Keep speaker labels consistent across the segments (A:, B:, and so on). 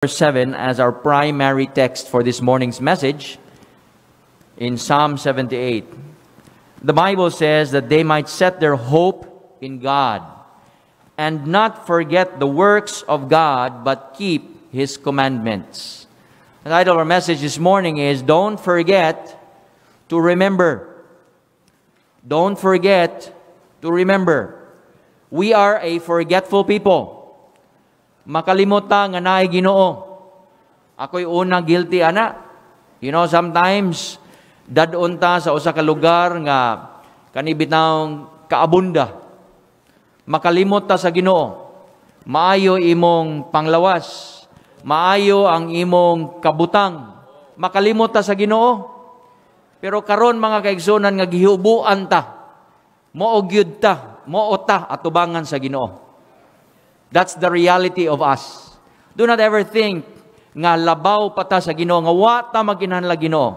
A: verse 7 as our primary text for this morning's message in Psalm 78. The Bible says that they might set their hope in God and not forget the works of God, but keep His commandments. The title of our message this morning is, Don't Forget to Remember. Don't forget to remember. We are a forgetful people. Makalimutan nga naay Ginoo. Ako'y unang guilty, ana. You know, sometimes, dadon ta sa usa ka lugar nga kanibitang kaabunda. Makalimot ta sa Ginoo. Maayo imong panglawas. Maayo ang imong kabutang. Makalimot ta sa Ginoo. Pero karon mga kaigsunan nga gihubuan ta. Moogyud ta, moota atubangan sa Ginoo. That's the reality of us. Do not ever think nga labaw pa ta sa Ginoo, nga wa ta maginahanglan Ginoo.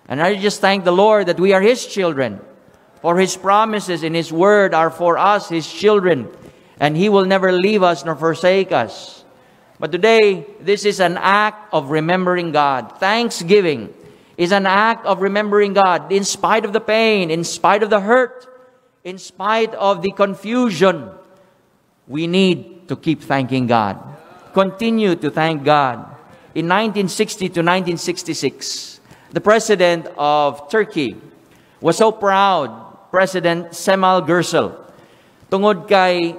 A: And I just thank the Lord that we are His children. For His promises in His word are for us, His children. And He will never leave us nor forsake us. But today, this is an act of remembering God. Thanksgiving is an act of remembering God in spite of the pain, in spite of the hurt, in spite of the confusion. We need to keep thanking God. Continue to thank God. In 1960 to 1966, the president of Turkey was so proud, President Cemal Gürsel. Tungod kay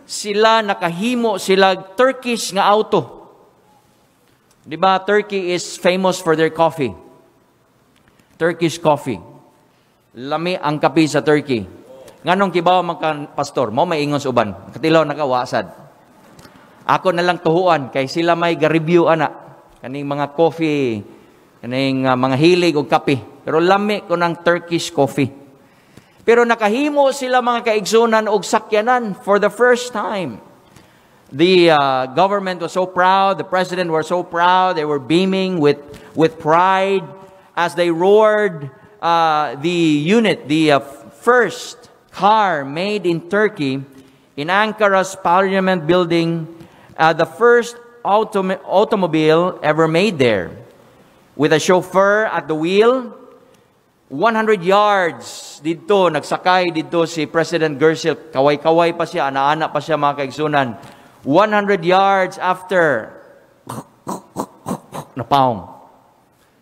A: sila nakahimo sila Turkish nga auto. Di ba, Turkey is famous for their coffee. Turkish coffee. Lami ang kape sa Turkey. Nganong kibaw mga pastor, mo may ingon sa uban, katilaw nakawasad. Ako na lang tuhuan, kay sila may ga-review ana, kaning mga coffee, kaning mga hilig o kape. Pero lami ko ng Turkish coffee. Pero nakahimo sila mga kaigsunan og sakyanan for the first time. The government was so proud, the president was so proud, they were beaming with pride as they roared the unit, the first car made in Turkey, in Ankara's parliament building, the first automobile ever made there, with a chauffeur at the wheel. 100 yards dito, nagsakay dito si President Gürsel, kaway-kaway pa siya, ana-ana pa siya mga kaigsunan. 100 yards after, napawong.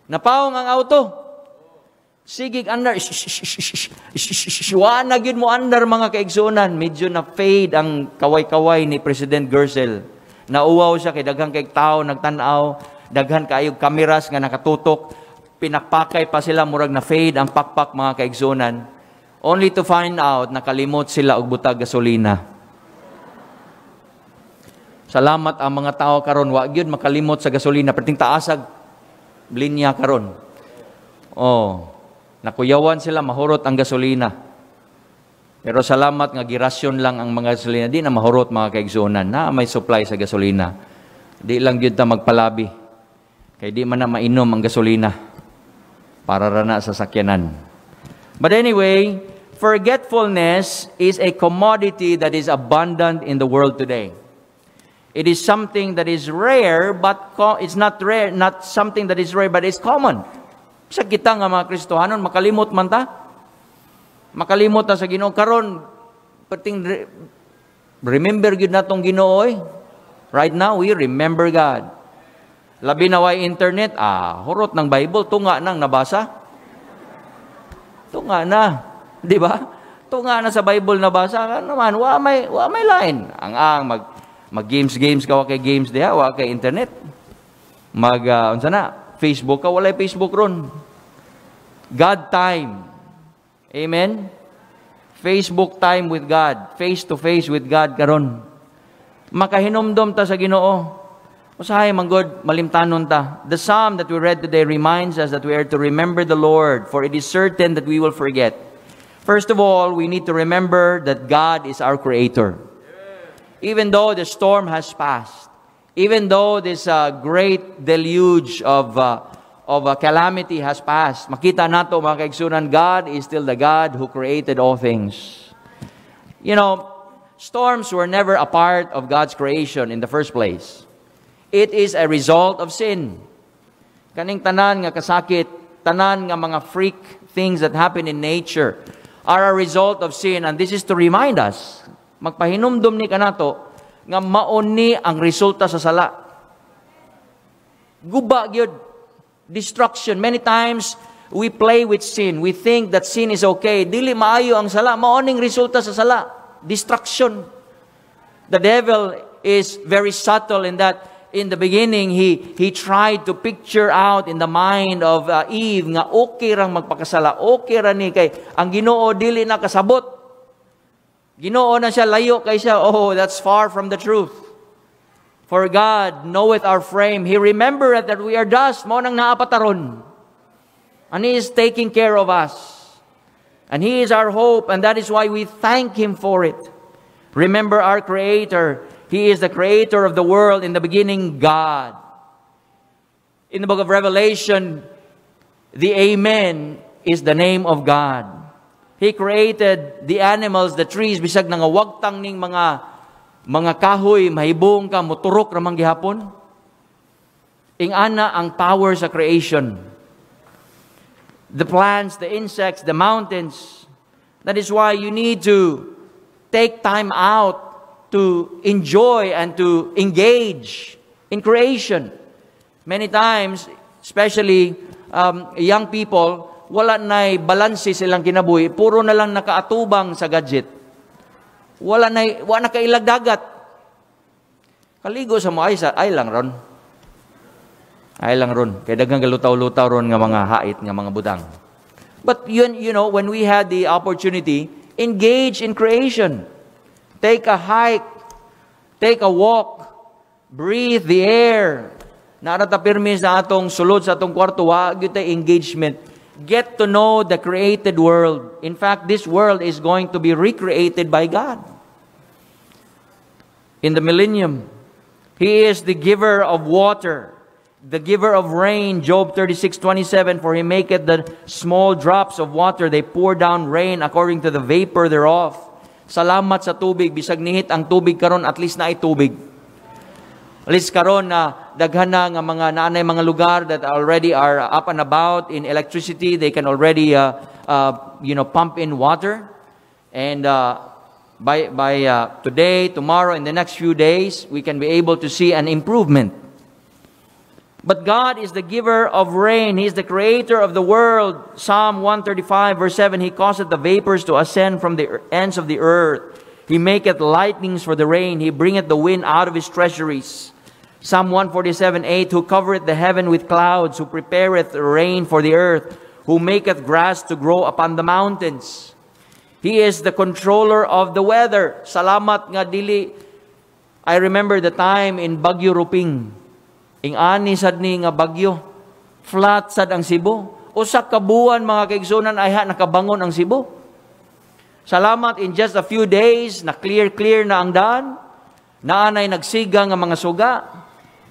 A: Napawong ang auto. Sigig andar, wanagin mo andar mga kaigsunan. Medyo na fade ang kaway-kaway ni President Gürsel. Nauwaw siya kay daghang kay tao nagtanaw, daghan kaayog kameras nga nakatutok, pinakpakay pa sila murag na fade ang pakpak mga kaigsunan. Only to find out nakalimot sila og butag gasolina. Salamat ang mga tao karon wa gyud makalimot sa gasolina perting taasag linya karon. Oh. Nakuyawan sila, mahurot ang gasolina. Pero salamat nga girasyon lang ang mga gasolina. Di na mahurot mga kaigsunan na may supply sa gasolina. Di lang yun ta magpalabi. Kaya di man na mainom ang gasolina para rana sa sakyanan. But anyway, forgetfulness is a commodity that is abundant in the world today. It is something that is rare, but it's not rare, not something that is rare, but it's common. Sa kita nga mga Kristohanon, makalimot man ta. Makalimot ta sa Ginoo karon. Pating remember gyud natong Ginoo oy. Right now we remember God. Labi na way internet, hurot ng Bible, tunga nang nabasa. Tunga na, di ba? Tunga na sa Bible nabasa naman, wa may line. Mag games ka wa kay games diha, wa kay internet. Unsa na? Facebook ka, walay Facebook ron. God time. Amen? Facebook time with God. Face to face with God karon. Makahinomdom ta sa Ginoo. Usahay manggod malimtanon ta. The psalm that we read today reminds us that we are to remember the Lord, for it is certain that we will forget. First of all, we need to remember that God is our Creator. Even though the storm has passed, even though this great deluge of calamity has passed, makita nato mga kaigsunan, God is still the God who created all things. You know, storms were never a part of God's creation in the first place. It is a result of sin. Kaning tanan nga kasakit, tanan nga mga freak things that happen in nature are a result of sin. And this is to remind us, magpahinumdum ni kanato, nga mauni ang resulta sa sala. Guba gyud, destruction. Many times, we play with sin. We think that sin is okay. Dili maayo ang sala. Maoning resulta sa sala. Destruction. The devil is very subtle in that in the beginning, he tried to picture out in the mind of Eve nga okay rang magpakasala. Okay ra ni kay ang Ginoo dili na kasabot. Ginoo na siya, layo kay siya. Oh, that's far from the truth. For God knoweth our frame. He remembereth that we are dust. Mao nang naapataron. And He is taking care of us. And He is our hope, and that is why we thank Him for it. Remember our Creator. He is the Creator of the world. In the beginning, God. In the book of Revelation, the Amen is the name of God. He created the animals, the trees, bisag nga wagtang ning mga kahoy, mahibong ka, muturok ramang gihapon. Ingana ang power sa creation. The plants, the insects, the mountains. That is why you need to take time out to enjoy and to engage in creation. Many times, especially young people, wala na'y balanse silang kinabuhi. Puro na lang nakaatubang sa gadget. Wala na kailag dagat. Kaligo sa mo ay lang ron. Ay lang ron. Kaya dagang galutaw-lutaw ron nga mga hait, nga mga butang. But you know, when we had the opportunity, engage in creation. Take a hike. Take a walk. Breathe the air. Narata pirmi sa atong sulod sa atong kwarto, wag yung engagement. Get to know the created world. In fact, this world is going to be recreated by God. In the millennium, He is the giver of water, the giver of rain. Job 36:27, for He maketh the small drops of water, they pour down rain according to the vapor thereof. Salamat sa tubig, bisag nihit ang tubig karon, at least na ay tubig. At least karon na daghan na nga mga naanay mga lugar that already are up and about in electricity. They can already pump in water. And by today, tomorrow, in the next few days, we can be able to see an improvement. But God is the giver of rain. He is the creator of the world. Psalm 135 verse 7, He causeth the vapors to ascend from the ends of the earth. He maketh lightnings for the rain. He bringeth the wind out of His treasuries. Psalm 147:8, who covereth the heaven with clouds, who prepareth rain for the earth, who maketh grass to grow upon the mountains. He is the controller of the weather. Salamat nga dili. I remember the time in Bagyo Ruping. Ing-ani sad ni nga bagyo. Flat sad ang Cebu. Usa ka buwan mga kaigsunan ay nakabangon ang Cebu. Salamat, in just a few days, na clear na ang daan. Naanay nagsiga nga mga suga.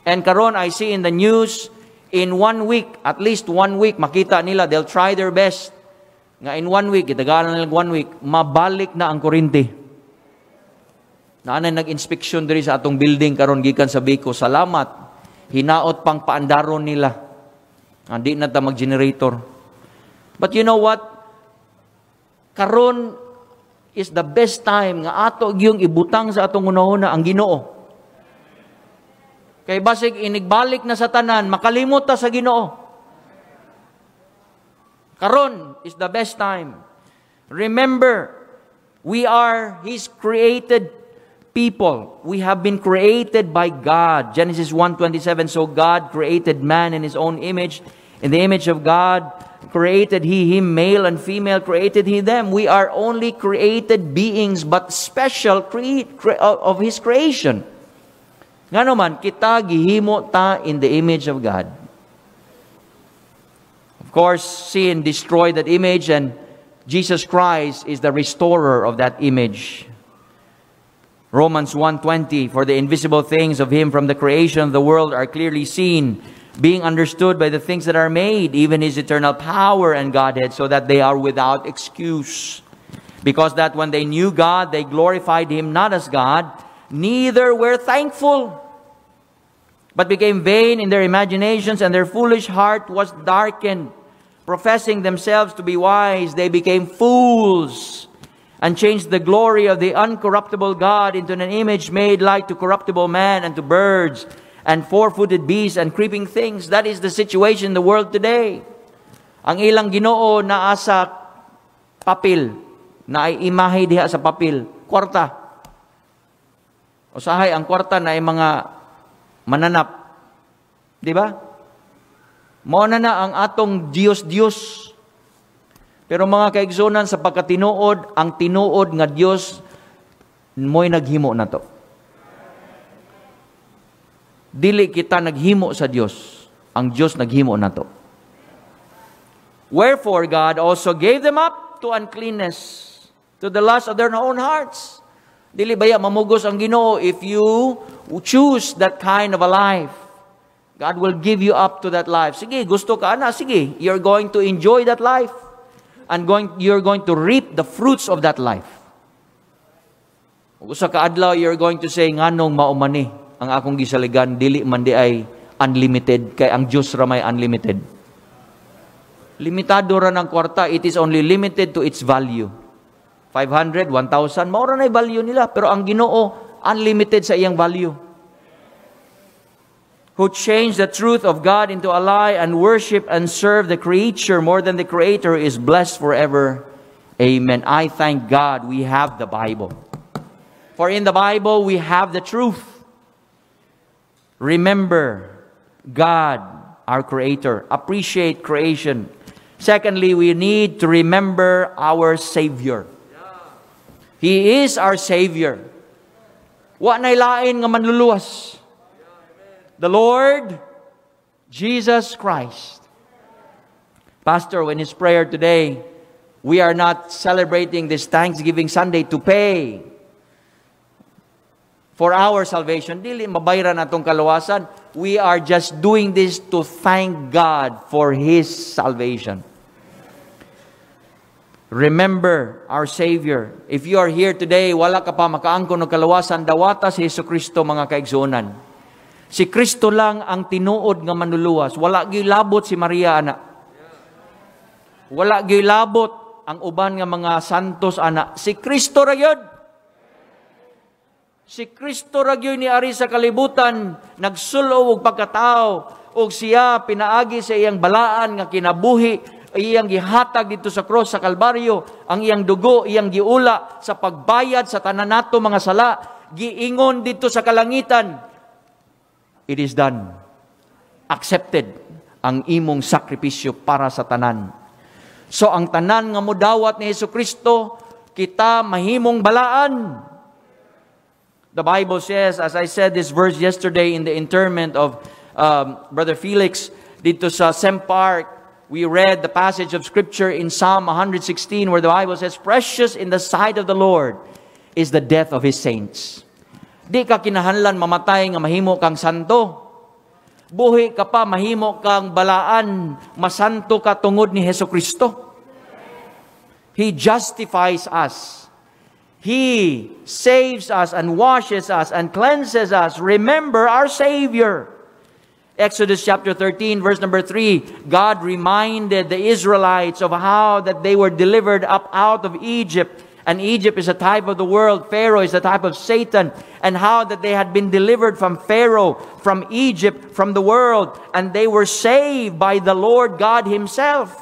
A: And karon I see in the news, in 1 week, at least 1 week, makita nila, they'll try their best. Nga in 1 week, itagalan nila 1 week, mabalik na ang kuryente. Naanay nag-inspeksyon diri sa atong building karon gikan sa Bicol. Salamat. Hinaot pang paandaron nila. Hindi na ta mag-generator. But you know what? Karon is the best time nga ato yung ibutang sa atong unahuna ang Ginoo. Kay basig inigbalik na sa tanan, makalimot ta sa Ginoo. Karon is the best time. Remember, we are His created people. We have been created by God. Genesis 1:27, so God created man in His own image. In the image of God created He him, male and female created He them. We are only created beings, but special of His creation. Nga naman, kita gihimo ta in the image of God. Of course, sin destroyed that image, and Jesus Christ is the restorer of that image. Romans 1:20, for the invisible things of Him from the creation of the world are clearly seen, being understood by the things that are made, even His eternal power and Godhead, so that they are without excuse. Because that when they knew God, they glorified Him not as God, neither were thankful, but became vain in their imaginations, and their foolish heart was darkened. Professing themselves to be wise, they became fools, and changed the glory of the uncorruptible God into an image made like to corruptible man, and to birds, and four-footed beasts, and creeping things. That is the situation in the world today. Ang ilang Ginoo naa sa papel, na ay imahe diha sa papel, kwarta. Usahay ang kwarta na ay mga mananap. Di ba? Mao na ang atong Diyos. Pero mga kaigsunan, sa pagkatinuod, ang tinuod nga Dios mo'y naghimo na to. Dili kita naghimo sa Dios. Ang Dios naghimo na to. Wherefore God also gave them up to uncleanness, to the lust of their own hearts. Dili baya mamugos ang Ginoo if you choose that kind of a life. God will give you up to that life. Sige, gusto ka na, sige, you're going to enjoy that life. And you're going to reap the fruits of that life. Usa ka adlaw, you're going to say, nganong maumani ang akong gisaligan, dili man di ay unlimited, kay ang Diyos ramay unlimited. Limitado ra ng kwarta, it is only limited to its value. 500, 1,000, maura na value nila. Pero ang Ginoo, unlimited sa iyang value. Who changed the truth of God into a lie and worship and serve the creature more than the Creator is blessed forever. Amen. I thank God we have the Bible. For in the Bible we have the truth. Remember God, our Creator. Appreciate creation. Secondly, we need to remember our Savior. He is our Savior. Wa na'y lain nga manluluwas. The Lord Jesus Christ. Pastor, when his prayer today, we are not celebrating this Thanksgiving Sunday to pay for our salvation. Dili mabayran atong kaluwasan. We are just doing this to thank God for His salvation. Remember our Savior. If you are here today, wala ka pa makaangkon ng kaluwasan, dawata si Jesucristo, mga kaigsunan. Si Kristo lang ang tinuod nga manluluwas. Wala gilabot si Maria, ana. Wala gilabot ang uban nga mga santos, ana. Si Kristo ra gyud. Si Kristo ra gyud ni ari sa kalibutan, nagsulo og pagkatao, og siya pinaagi sa iyang balaan nga kinabuhi, iyang gihatag dito sa cross sa Kalbaryo, ang iyang dugo, iyang giula sa pagbayad sa tanan nato mga sala, giingon dito sa kalangitan, it is done. Accepted ang imong sakripisyo para sa tanan. So ang tanan nga modawat ni Jesucristo, kita mahimong balaan. The Bible says, as I said this verse yesterday in the interment of Brother Felix, dito sa Sem Park, we read the passage of Scripture in Psalm 116 where the Bible says, precious in the sight of the Lord is the death of His saints. Di ka kinahanglan mamatay nga mahimo kang santo. Buhi ka pa, mahimo kang balaan, masanto ka tungod ni Jesucristo. He justifies us. He saves us and washes us and cleanses us. Remember our Savior. Exodus chapter 13, verse number 3, God reminded the Israelites of how that they were delivered up out of Egypt. And Egypt is a type of the world. Pharaoh is a type of Satan. And how that they had been delivered from Pharaoh, from Egypt, from the world. And they were saved by the Lord God Himself.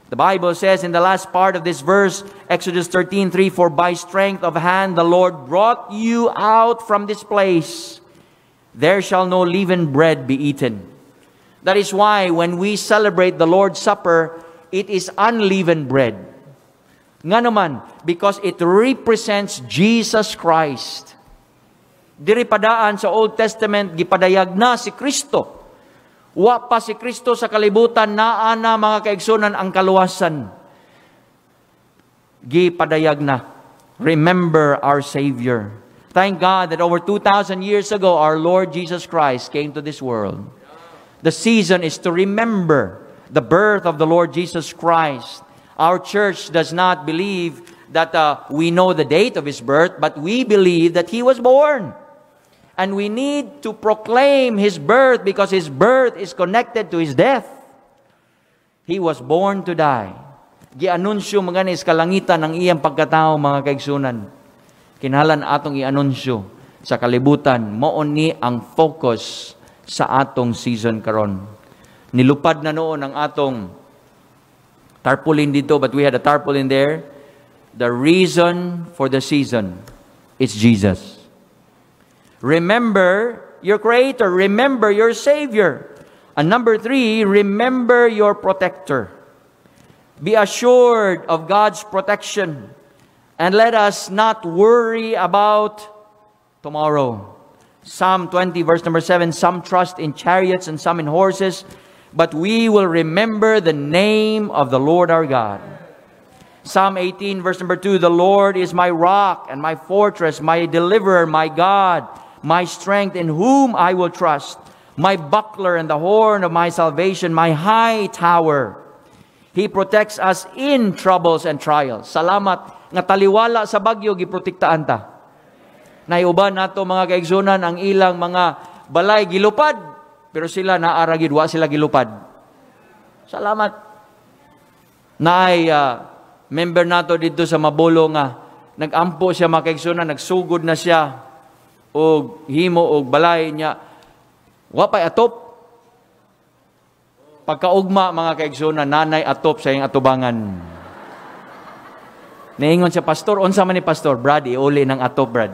A: The Bible says in the last part of this verse, Exodus 13:3, for by strength of hand the Lord brought you out from this place. There shall no leavened bread be eaten. That is why when we celebrate the Lord's Supper, it is unleavened bread. Nga naman, because it represents Jesus Christ. Diri padaan sa Old Testament, gipadayag na si Kristo. Wa pa si Kristo sa kalibutan, naa na mga kaigsunan ang kaluwasan. Gipadayag na. Remember our Savior. Thank God that over 2,000 years ago, our Lord Jesus Christ came to this world. The season is to remember the birth of the Lord Jesus Christ. Our church does not believe that we know the date of His birth, but we believe that He was born. And we need to proclaim His birth because His birth is connected to His death. He was born to die. Gianunsyo mga ni kalangitan ng iyang pagkatao, mga kaigsunan. Kinahanglan atong ianunsyo sa kalibutan, mao ni ang focus sa atong season karon. Nilupad na noon ang atong tarpaulin dito, but we had a tarpaulin there. The reason for the season is Jesus. Remember your Creator. Remember your Savior. And number 3, remember your protector. Be assured of God's protection. And let us not worry about tomorrow. Psalm 20, verse number 7, some trust in chariots and some in horses, but we will remember the name of the Lord our God. Psalm 18, verse number 2, the Lord is my rock and my fortress, my deliverer, my God, my strength, in whom I will trust, my buckler and the horn of my salvation, my high tower. He protects us in troubles and trials. Salamat nga taliwala sa bagyo, giprotektaan ta. Naiuban nato mga kaigsunan ang ilang mga balay gilupad, pero sila naaragid, wa sila gilupad. Salamat. Member nato dito sa Mabolo nga, nagampo siya mga kaigsunan, nagsugod na siya, o himo o balay niya, wapay atop. Pagkaugma mga kaigsunan, nanay atop sa iyang atubangan. Naingon siya, pastor, unsa man ni pastor, Brad, iuli ng atop, Brad.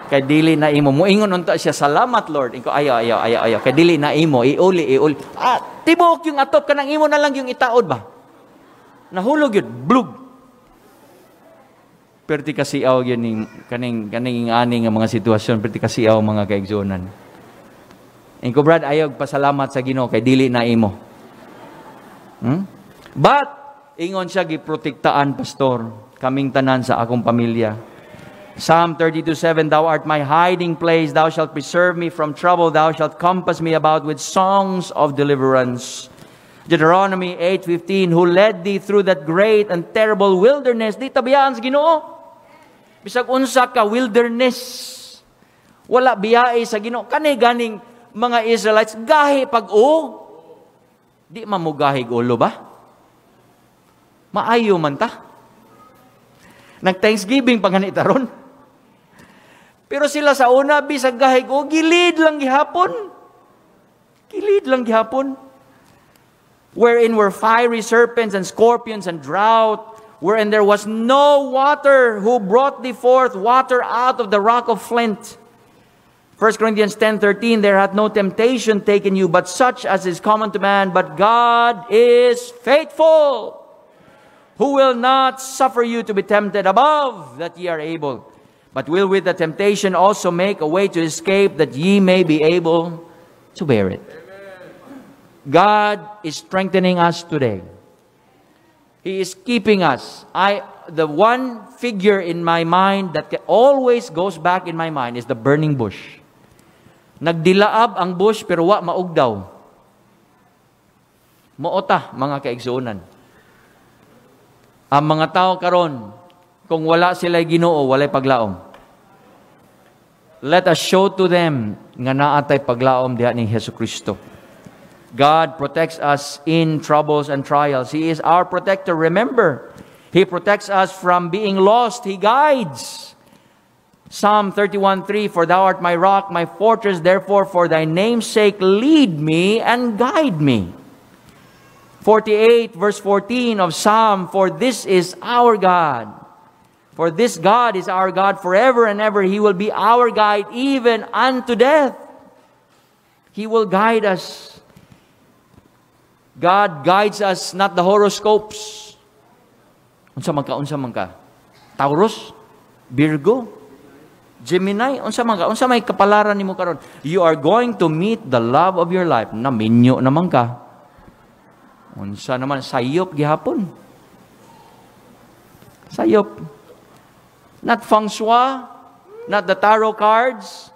A: Kay dili na imo. Muingon unta siya, salamat Lord. Inko ayaw. Kay dili na imo, iuli. Tibok yung atop, kanang imo na lang yung itaod ba? Nahulog yun, blug. Perti kasiaw yun, kaning aning mga sitwasyon, perti kasiaw mga kaigsunan. Inko Brad, ayaw pasalamat sa Ginoo kay dili na imo. But ingon siya giprotektaan, pastor, kaming tanan sa akong pamilya. Psalm 32:7, thou art my hiding place, thou shalt preserve me from trouble, thou shalt compass me about with songs of deliverance. Deuteronomy 8:15, who led thee through that great and terrible wilderness. Di tabiyaan sa Ginoo. Bisag unsa ka wilderness, wala biyae sa Ginoo. Kani ganing mga Israelites, gahi pag-o. Di mamugahig ulo ba? Maayo man ta. Nag-Thanksgiving panganita ron. Pero sila sa una, bisag gahig o, gilid lang gihapon. Gilid lang gihapon. Wherein were fiery serpents and scorpions and drought, wherein there was no water, who brought thee forth water out of the rock of flint. 1 Corinthians 10:13, there hath no temptation taken you, but such as is common to man, but God is faithful, who will not suffer you to be tempted above that ye are able, but will with the temptation also make a way to escape, that ye may be able to bear it. God is strengthening us today. He is keeping us. The one figure in my mind that always goes back in my mind is the burning bush. Nagdilaab ang bush pero wa maugdaw. Moota mga kaigsuonan. Ang mga tao karon, kung wala sila Ginoo, walay paglaom. Let us show to them nga naatay paglaom diha ni Jesucristo. God protects us in troubles and trials. He is our protector. Remember, He protects us from being lost. He guides. Psalm 31:3, for thou art my rock, my fortress, therefore for thy name's sake lead me and guide me. 48 verse 14 of Psalm, for this is our God. For this God is our God forever and ever. He will be our guide even unto death. He will guide us. God guides us, not the horoscopes. Unsa man ka? Taurus? Virgo? Gemini? Unsa may kapalaran nimo karon? You are going to meet the love of your life. Naminyo naman ka. Unsa naman, sayop gihapon. Sayop. Not feng shui, not the tarot cards.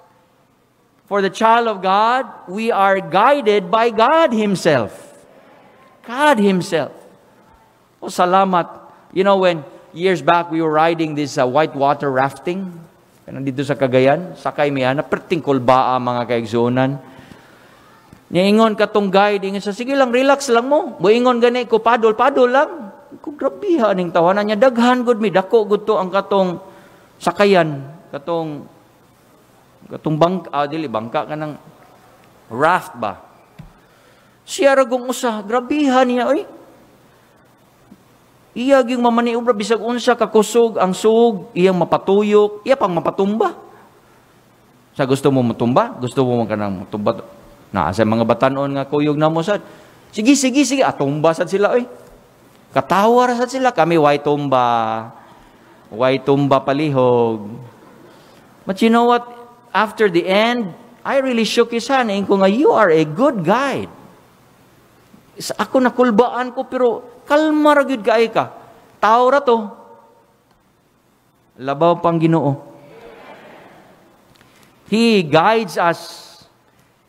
A: For the child of God, we are guided by God Himself. God Himself. Oh, salamat. You know, when years back we were riding this whitewater rafting, Kaya dito sa Cagayan, sakay mi ana, perting kulbaa mga kaigsunan. Niingon katong guide, ingon sa, sige lang, relax lang mo. Buingon gani ko, padol lang. Kung grabiha ning tawanan niya, daghan gud mi, dako gud to ang katong sakayan, katong bangka, dili, bangka ka ng raft ba? Siya ragong usa, grabiha niya, oy. Iya yung mamaniobra, bisag unsa kakusog, ang sug, iyang mapatuyok, iya pang mapatumba. Sa gusto mo matumba? Gusto mo ka nang matumba? Sa mga batanon nga kuyog na mo sad. Sige, atumba sad sila, oy. Katawa sad sila, kami way tumba palihog. But you know what? After the end, I really shook his hand. Ko nga, you are a good guide. Ako nakulbaan ko, pero kalma ra gyud kaay ka. Tao ra to. Labaw pang Ginoo. He guides us.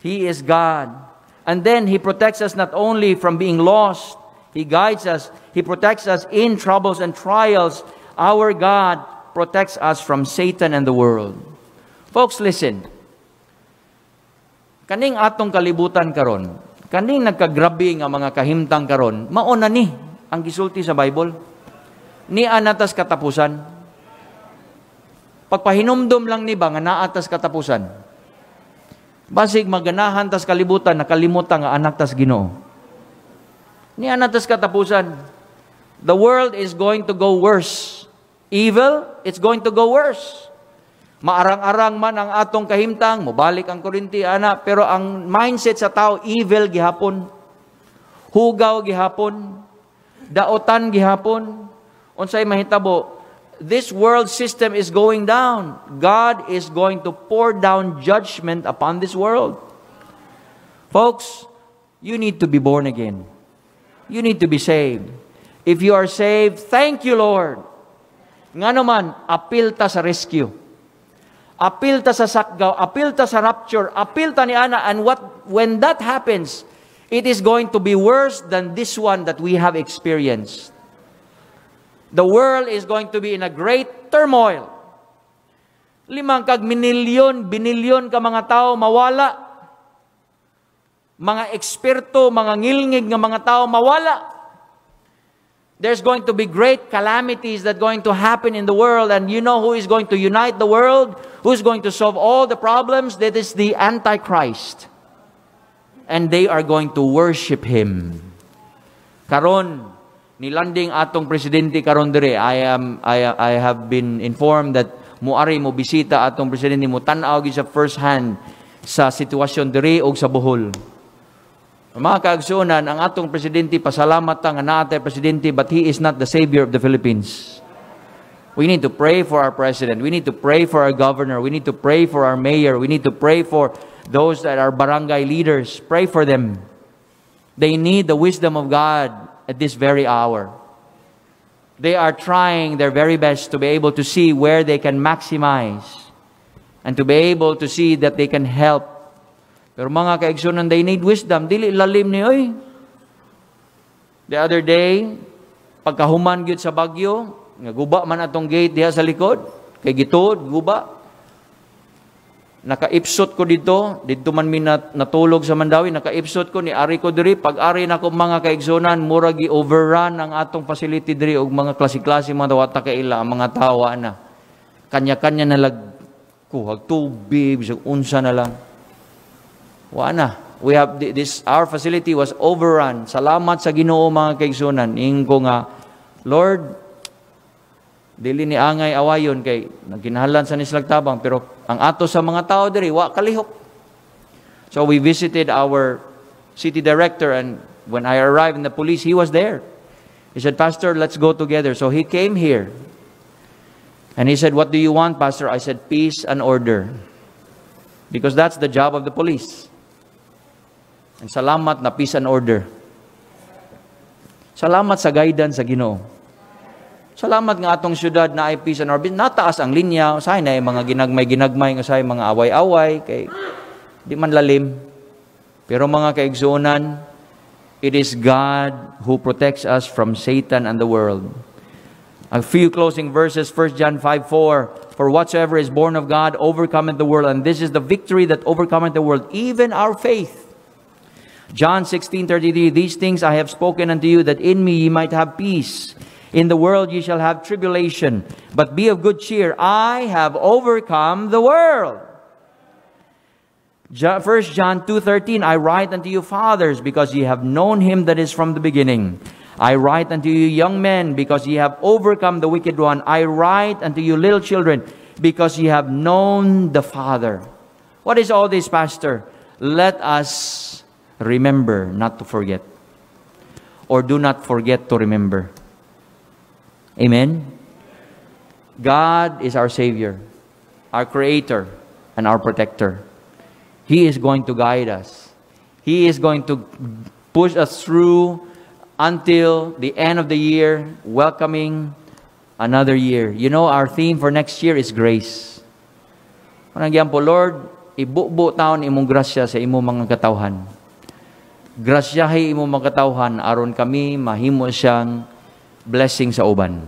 A: He is God. And then He protects us not only from being lost, He guides us, He protects us in troubles and trials. Our God protects us from Satan and the world. Folks, listen. Kaning atong kalibutan karon, kaning nagkagrabe nga mga kahimtang karon, mao na ni ang gisulti sa Bible. Ni anatas katapusan. Pagpahinumdom lang ni ba nga naatas katapusan. Basig maganahan tas kalibutan, nakalimutan nga anak tas Ginoo. Ni anak tas katapusan. The world is going to go worse. Evil, it's going to go worse. Maarang-arang man ang atong kahimtang, mobalik ang Korinti, pero ang mindset sa tao, evil gihapon. Hugaw gihapon. Daotan gihapon. Unsay mahitabo, this world system is going down. God is going to pour down judgment upon this world. Folks, you need to be born again. You need to be saved. If you are saved, thank you, Lord. Nga naman, apil ta sa rescue. Apil ta sa sakgaw, apil ta sa rapture, apil ta ni Ana, and when that happens, it is going to be worse than this one that we have experienced. The world is going to be in a great turmoil. 5 binilyon ka mga tao mawala. Mga eksperto, mga ngilngig nga mga tao mawala. There's going to be great calamities that going to happen in the world, and you know who is going to unite the world? Who is going to solve all the problems? That is the Antichrist. And they are going to worship him. Karon, nilanding atong presidente karon dire. I have been informed that muari mo bisita atong presidente mo tan-aw sa first hand sa sitwasyon dire og sa Bohol. Mga kaigsuonan, ang atong presidente, pasalamat ta nga naatay presidente, but he is not the savior of the Philippines. We need to pray for our president. We need to pray for our governor. We need to pray for our mayor. We need to pray for those that are barangay leaders. Pray for them. They need the wisdom of God at this very hour. They are trying their very best to be able to see where they can maximize and to be able to see that they can help. Pero mga kaigsunan, they need wisdom. Dili lalim ni, oy. The other day, pagkahuman gyud sa bagyo, nga guba man atong gate diha sa likod, kay gituod, guba. Nakaipsot ko dito man mi natulog sa Mandawi, nakaipsot ko, ni ari ko diri, pag-ari na ko mga kaigsunan, mura gi-overrun ang atong facility diri, og mga klase-klase, mga tawata kaila, ang mga tawa na. Kanya-kanya na kuhag tubig, bisag unsa na lang. Wala. We have our facility was overrun. Salamat sa Ginoo mga kaigsunan. Ingko nga, Lord, dili ni angay awayon kay nagkinahanglan sa nislagtabang, pero ang ato sa mga tao diri wa kalihok. So we visited our city director, and when I arrived in the police, he was there. He said, "Pastor, let's go together." So he came here. And he said, "What do you want, Pastor?" I said, "Peace and order." Because that's the job of the police. And salamat na peace and order. Salamat sa guidance sa Ginoo. Salamat nga atong syudad na ay peace and order. Nataas ang linya, usahay na mga ginagmay, usahay mga away-away, kay di man lalim. Pero mga kaigsuonan, it is God who protects us from Satan and the world. A few closing verses, 1 John 5:4. For whatsoever is born of God overcometh the world, and this is the victory that overcometh the world, even our faith. John 16:33, these things I have spoken unto you, that in me ye might have peace. In the world ye shall have tribulation, but be of good cheer. I have overcome the world. 1 John 2:13, I write unto you, fathers, because ye have known him that is from the beginning. I write unto you, young men, because ye have overcome the wicked one. I write unto you, little children, because ye have known the Father. What is all this, Pastor? Let us remember not to forget, or do not forget to remember. Amen? God is our Savior, our Creator, and our Protector. He is going to guide us. He is going to push us through until the end of the year, welcoming another year. You know, our theme for next year is grace. Panagyan po, Lord, ibubo taon imong grasya sa imong mga katawhan. Grasyahay imong mga katawhan aron kami mahimo siyang blessing sa uban.